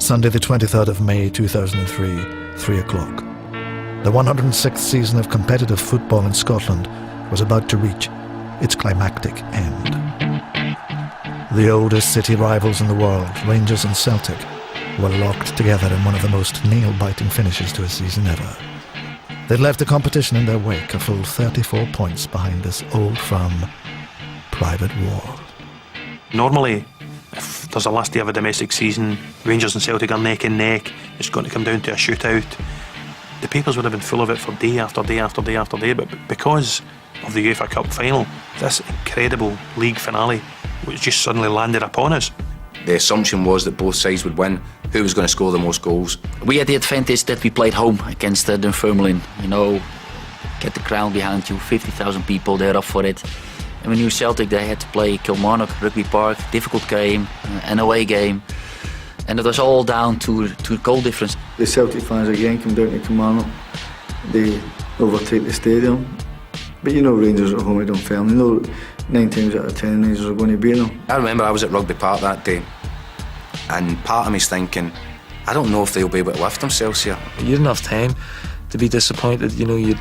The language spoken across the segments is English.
Sunday the 23rd of May 2003, 3 o'clock. The 106th season of competitive football in Scotland was about to reach its climactic end. The oldest city rivals in the world, Rangers and Celtic, were locked together in one of the most nail-biting finishes to a season ever. They'd left the competition in their wake, a full 34 points behind this old firm private war. Normally, if there's a last day of a domestic season, Rangers and Celtic are neck and neck, it's going to come down to a shootout. The papers would have been full of it for day after day after day after day, but because of the UEFA Cup final, this incredible league finale was just suddenly landed upon us. The assumption was that both sides would win. Who was going to score the most goals? We had the advantage that we played home against Dunfermline. You know, get the crowd behind you, 50,000 people, they're up for it. And we knew Celtic, they had to play Kilmarnock, Rugby Park, difficult game, an away game. And it was all down to goal difference. The Celtic fans again come down to Kilmarnock. They overtake the stadium. But you know Rangers at home at Dunfermline, you know 9 times out of 10 Rangers are going to beat them. I remember I was at Rugby Park that day, and part of me's thinking, I don't know if they'll be able to lift themselves here. You didn't have time to be disappointed. You know, you'd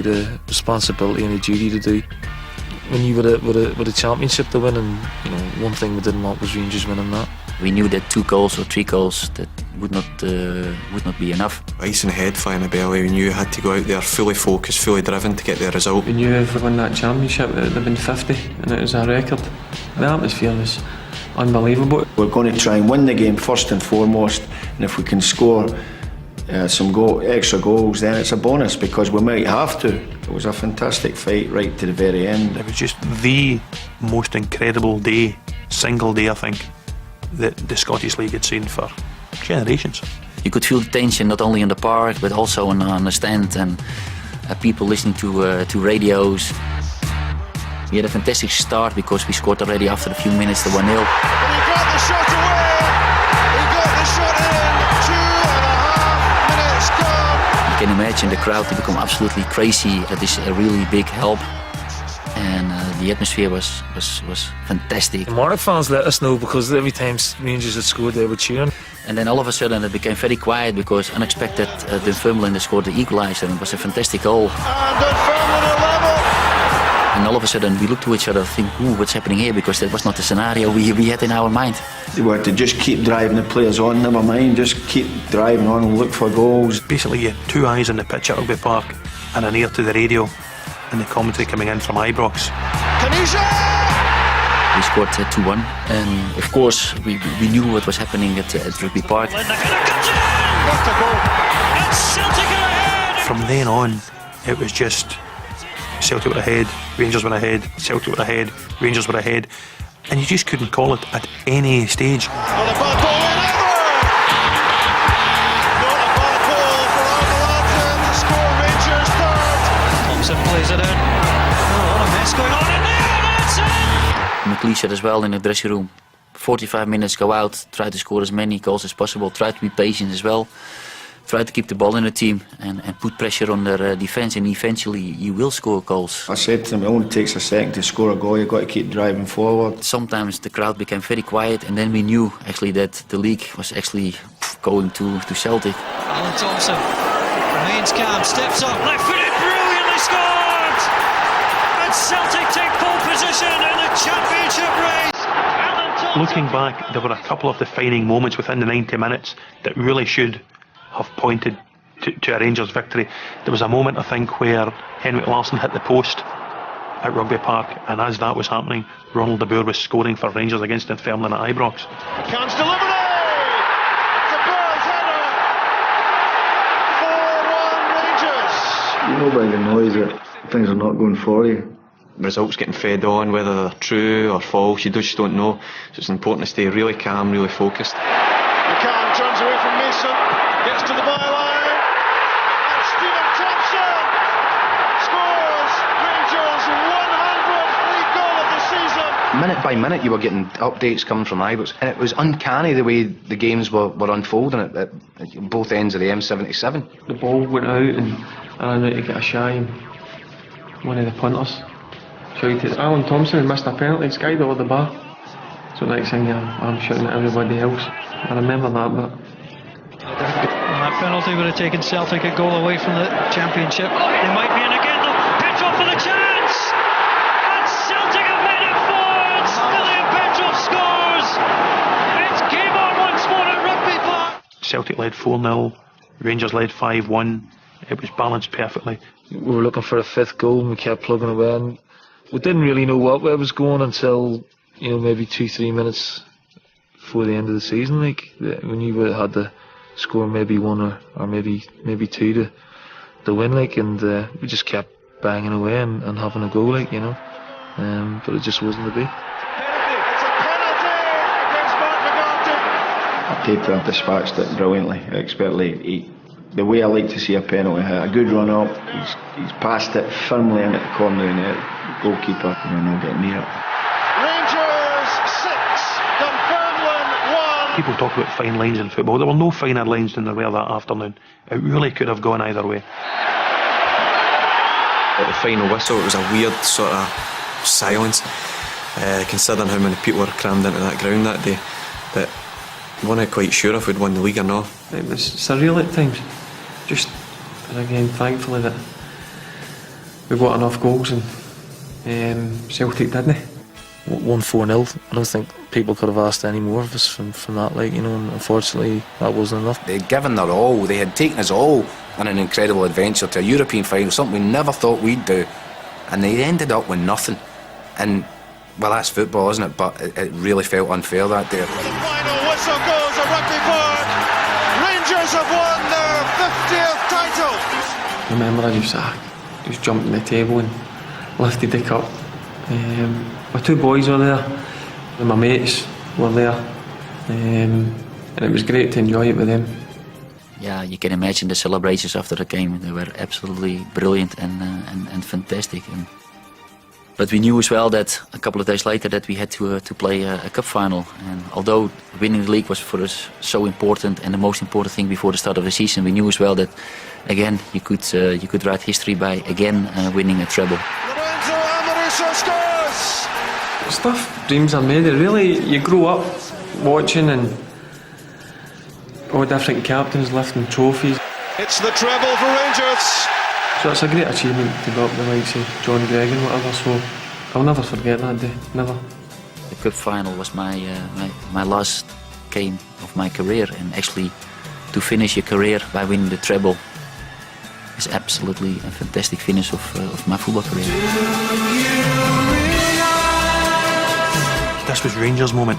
a responsibility and a duty to do. When you with a championship to win, and you know, one thing we didn't want was Rangers winning that. We knew that 2 goals or 3 goals that would not be enough. Ice in the head, fire in the belly. We knew you had to go out there fully focused, fully driven to get the result. We knew if we won that championship, it would have been 50, and it was a record. The atmosphere was unbelievable. We're going to try and win the game first and foremost, and if we can score some extra goals, then it's a bonus because we might have to. It was a fantastic fight right to the very end. It was just the most incredible day, single day I think, that the Scottish League had seen for generations. You could feel the tension not only in the park but also on the stand, and people listening to radios. We had a fantastic start because we scored already after a few minutes the 1-0. He got the shot away! He got the shot in! 2.5 minutes gone! You can imagine the crowd to become absolutely crazy. That is a really big help. And the atmosphere was fantastic. The Marnock fans let us know because every time Rangers had scored they were cheering. And then all of a sudden it became very quiet because unexpected Dunfermline scored the equaliser, and it was a fantastic goal. And Dunfermline are level! And all of a sudden we looked to each other and think, ooh, what's happening here? Because that was not the scenario we had in our mind. They were to just keep driving the players on, never mind, just keep driving on and look for goals. Basically you had 2 eyes on the pitch at Rugby Park and an ear to the radio, and the commentary coming in from Ibrox. We scored 2-1, and of course we knew what was happening at Rugby Park. From then on, it was just Celtic were ahead, Rangers were ahead, Celtic were ahead, Rangers were ahead, and you just couldn't call it at any stage. Not a bad ball in ever! Not a bad ball for Alvarado to score Rangers third. Thompson plays it in. Oh, what a mess going on in there, and that's it! McLeish said as well in the dressing room, 45 minutes, go out, try to score as many goals as possible, try to be patient as well, try to keep the ball in the team and put pressure on their defence, and eventually you will score goals. I said to them, it only takes a second to score a goal, you've got to keep driving forward. Sometimes the crowd became very quiet, and then we knew actually that the league was actually going to Celtic. Alan Thompson remains calm, steps up, left-footed, brilliantly scored! And Celtic take pole position in the championship race. Looking back, there were a couple of defining moments within the 90 minutes that really should have pointed to a Rangers victory. There was a moment, I think, where Henrik Larsson hit the post at Rugby Park, and as that was happening, Ronald de Boer was scoring for Rangers against Dunfermline at Ibrox. Cairns delivery! It's a Burns header! 4-1 Rangers! You know by the noise that things are not going for you. Results getting fed on, whether they're true or false, you just don't know. So it's important to stay really calm, really focused. McCann turns away from Mason, gets to the byline, and Stephen Thompson scores Rangers' 100th league goal of the season. Minute by minute you were getting updates coming from Ibrox, and it was uncanny the way the games were unfolding at both ends of the M77. The ball went out and I ran out to get a shy, and one of the punters shouted, Alan Thompson had missed a penalty, skied over the bar. So next thing I'm shouting at everybody else. I remember that, but penalty would have taken Celtic a goal away from the championship. They might be in again though. Petrov for the chance! And Celtic have made it forward! William Petrov scores! It's game on once more at Rugby Park. Celtic led 4-0, Rangers led 5-1. It was balanced perfectly. We were looking for a fifth goal and we kept plugging away, and we didn't really know what way it was going until, you know, maybe 2-3 minutes before the end of the season. Like, we knew we had to score maybe one or maybe two to win, like, and we just kept banging away and having a go, like, you know, but it just wasn't to be. It's a penalty against Mark McGarty. Tiitle have dispatched it brilliantly, expertly. The way I like to see a penalty hit, a good run up, he's passed it firmly into the corner of the net, goalkeeper, not getting near it. Rangers 6, Dunfermline 1. People talk about fine lines in football. There were no finer lines than there were that afternoon. It really could have gone either way. At the final whistle, it was a weird sort of silence, considering how many people were crammed into that ground that day. But I wasn't quite sure if we'd won the league or not. It was surreal at times. And again, thankfully that we got enough goals and Celtic didn't. Won 4-0. I don't think people could have asked any more of us from that, like, you know, and unfortunately that wasn't enough. They'd given their all, they had taken us all on an incredible adventure to a European final, something we never thought we'd do, and they ended up with nothing. And well, that's football, isn't it? But it really felt unfair that day. The final whistle goes at Rugby Park. Rangers have won their 50th title. I remember I just jumped on the table and lifted Dick up. My two boys were there and my mates were there, and it was great to enjoy it with them. Yeah, you can imagine the celebrations after the game. They were absolutely brilliant and fantastic. But we knew as well that a couple of days later that we had to play a cup final. And although winning the league was for us so important and the most important thing before the start of the season, we knew as well that again you could write history by again winning a treble. Lorenzo Amoruso scores. Stuff, dreams are made. Really, you grow up watching and all different captains lifting trophies. It's the treble for Rangers. So it's a great achievement to go up the likes of John Gregg and whatever, so I'll never forget that day, never. The cup final was my last game of my career, and actually to finish your career by winning the treble is absolutely a fantastic finish of my football career. This was Rangers' moment.